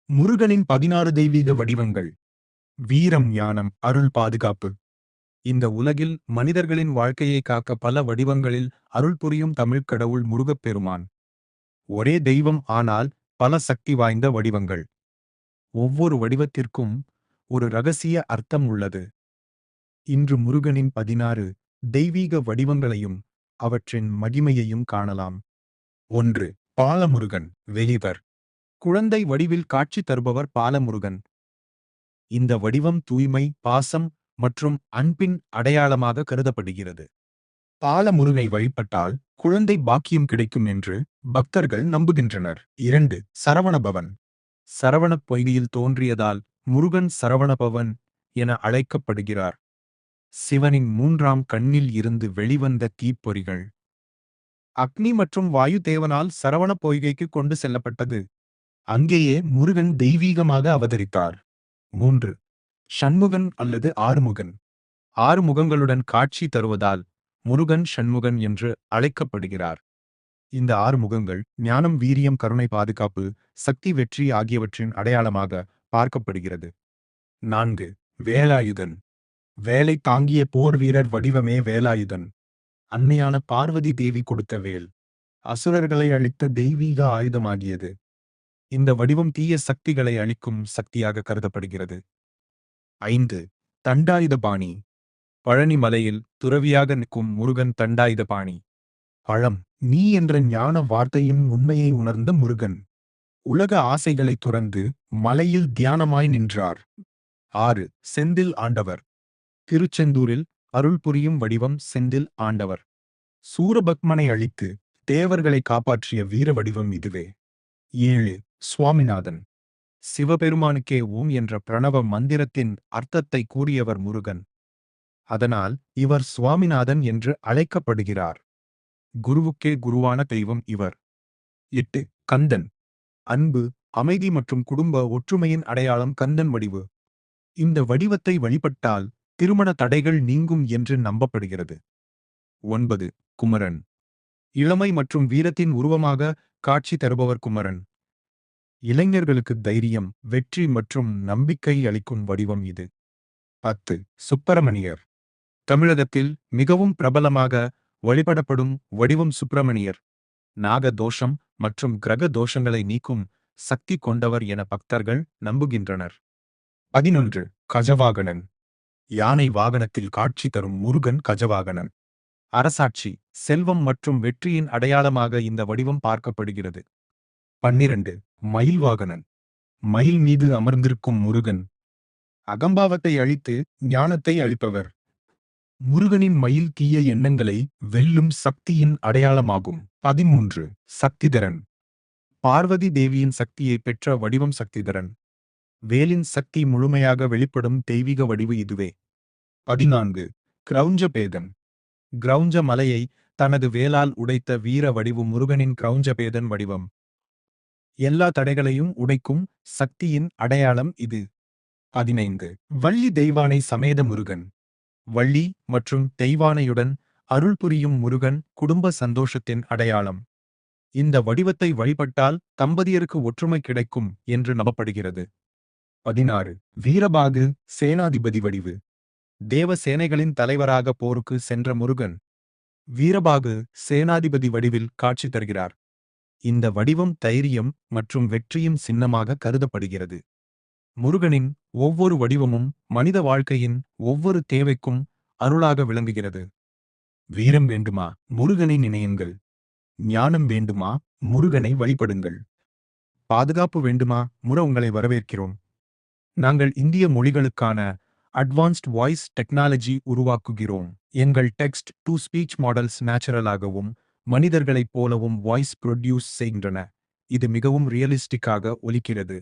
முருகனின் 16 தெய்வீக வடிவங்கள். வீரம், ஞானம், அருள், பாதுகாப்பு. இந்த உலகில் மனிதர்களின் வாழ்க்கையை காக்க பல வடிவங்களில் அருள் புரியும் தமிழ்க் கடவுள் முருகப்பெருமான். ஒரே தெய்வம், ஆனால் பல சக்தி வாய்ந்த வடிவங்கள். ஒவ்வொரு வடிவத்திற்கும் ஒரு ரகசிய அர்த்தம் உள்ளது. இன்று முருகனின் 16 தெய்வீக வடிவங்களையும் அவற்றின் மகிமையையும் காணலாம். 1. பாலமுருகன், வெளிவர். குழந்தை வடிவில் காட்சி தருபவர் பாலமுருகன். இந்த வடிவம் தூய்மை, பாசம் மற்றும் அன்பின் அடையாளமாக கருதப்படுகிறது. பாலமுருகனை வழிபட்டால் குழந்தை பாக்கியம் கிடைக்கும் என்று பக்தர்கள் நம்புகின்றனர். 2. சரவணபவன். சரவணப் பொய்கையில் தோன்றியதால் முருகன் சரவணபவன் என அழைக்கப்படுகிறார். சிவனின் 3ஆம் கண்ணில் இருந்து வெளிவந்த தீப்பொறிகள் அக்னி மற்றும் வாயு தேவனால் சரவணப் பொய்கைக்கு கொண்டு செல்லப்பட்டது. அங்கேயே முருகன் தெய்வீகமாக அவதரித்தார். 3. ஷண்முகன் அல்லது ஆறுமுகன். 6 முகங்களுடன் காட்சி தருவதால் முருகன் ஷண்முகன் என்று அழைக்கப்படுகிறார். இந்த 6 முகங்கள் ஞானம், வீரியம், கருணை, பாதுகாப்பு, சக்தி, வெற்றி ஆகியவற்றின் அடையாளமாக பார்க்கப்படுகிறது. 4. வேலாயுதன். வேலை தாங்கிய போர் வீரர் வடிவமே வேலாயுதன். அன்னையான பார்வதி தேவி கொடுத்த வேல் அசுரர்களை அழித்த தெய்வீக ஆயுதமாகியது. இந்த வடிவம் தீய சக்திகளை அழிக்கும் சக்தியாக கருதப்படுகிறது. 5. தண்டாயுதபாணி. பழனி மலையில் துறவியாக நிற்கும் முருகன் தண்டாயுதபாணி. பழம், நீ என்ற ஞான வார்த்தையின் உண்மையை உணர்ந்த முருகன் உலக ஆசைகளை துறந்து மலையில் தியானமாய் நின்றார். 6. செந்தில் ஆண்டவர். திருச்செந்தூரில் அருள் புரியும் வடிவம் செந்தில் ஆண்டவர். சூரபத்மனை அழித்து தேவர்களை காப்பாற்றிய வீர வடிவம் இதுவே. 7. சுவாமிநாதன். சிவபெருமானுக்கே ஓம் என்ற பிரணவ மந்திரத்தின் அர்த்தத்தை கூறியவர் முருகன். அதனால் இவர் சுவாமிநாதன் என்று அழைக்கப்படுகிறார். குருவுக்கே குருவான தெய்வம் இவர். 8. கந்தன். அன்பு, அமைதி மற்றும் குடும்ப ஒற்றுமையின் அடையாளம் கந்தன் வடிவு. இந்த வடிவத்தை வழிபட்டால் திருமண தடைகள் நீங்கும் என்று நம்பப்படுகிறது. 9. குமரன். இளமை மற்றும் வீரத்தின் உருவமாக காட்சி தருபவர் குமரன். இளைஞர்களுக்கு தைரியம், வெற்றி மற்றும் நம்பிக்கை அளிக்கும் வடிவம் இது. 10. சுப்பிரமணியர். தமிழகத்தில் மிகவும் பிரபலமாக வழிபடப்படும் வடிவம் சுப்பிரமணியர். நாக தோஷம் மற்றும் கிரக தோஷங்களை நீக்கும் சக்தி கொண்டவர் என பக்தர்கள் நம்புகின்றனர். 11. கஜவாகனன். யானை வாகனத்தில் காட்சி தரும் முருகன் கஜவாகனன். அரசாட்சி, செல்வம் மற்றும் வெற்றியின் அடையாளமாக இந்த வடிவம் பார்க்கப்படுகிறது. 12. மயில்வாகனன். மயில் மீது அமர்ந்திருக்கும் முருகன். அகம்பாவத்தை அழித்து ஞானத்தை அளிப்பவர். முருகனின் மயில் தீய எண்ணங்களை வெல்லும் சக்தியின் அடையாளமாகும். 13. சக்திதரன். பார்வதி தேவியின் சக்தியை பெற்ற வடிவம் சக்திதரன். வேலின் சக்தி முழுமையாக வெளிப்படும் தெய்வீக வடிவு இதுவே. 14. கிரௌஞ்சபேதன். கிரௌஞ்ச மலையை தனது வேலால் உடைத்த வீர வடிவு முருகனின் கிரௌஞ்சபேதன் வடிவம். எல்லா தடைகளையும் உடைக்கும் சக்தியின் அடையாளம் இது. 15. வள்ளி தெய்வானை சமேத முருகன். வள்ளி மற்றும் தெய்வானையுடன் அருள் புரியும் முருகன் குடும்ப சந்தோஷத்தின் அடையாளம். இந்த வடிவத்தை வழிபட்டால் தம்பதியருக்கு ஒற்றுமை கிடைக்கும் என்று நம்பப்படுகிறது. 16. வீரபாகு, சேனாதிபதி வடிவு. தேவ சேனைகளின் தலைவராக போருக்கு சென்ற முருகன் வீரபாகு சேனாதிபதி வடிவில் காட்சி தருகிறார். இந்த வடிவம் தைரியம் மற்றும் வெற்றியின் சின்னமாக கருதப்படுகிறது. முருகனின் ஒவ்வொரு வடிவமும் மனித வாழ்க்கையின் ஒவ்வொரு தேவைக்கும் அருளாக விளங்குகிறது. வீரம் வேண்டுமா, முருகனை நினையுங்கள். ஞானம் வேண்டுமா, முருகனை வழிபடுங்கள். பாதுகாப்பு வேண்டுமா, உங்களை வரவேற்கிறோம். நாங்கள் இந்திய மொழிகளுக்கான அட்வான்ஸ்ட் வாய்ஸ் டெக்னாலஜி உருவாக்குகிறோம். எங்கள் டெக்ஸ்ட் டு ஸ்பீச் மாடல்ஸ் நேச்சுரலாகவும் மனிதர்களைப் போலவும் வாய்ஸ் ப்ரொடியூஸ் செய்கின்றன. இது மிகவும் ரியலிஸ்டிக்காக ஒலிக்கிறது.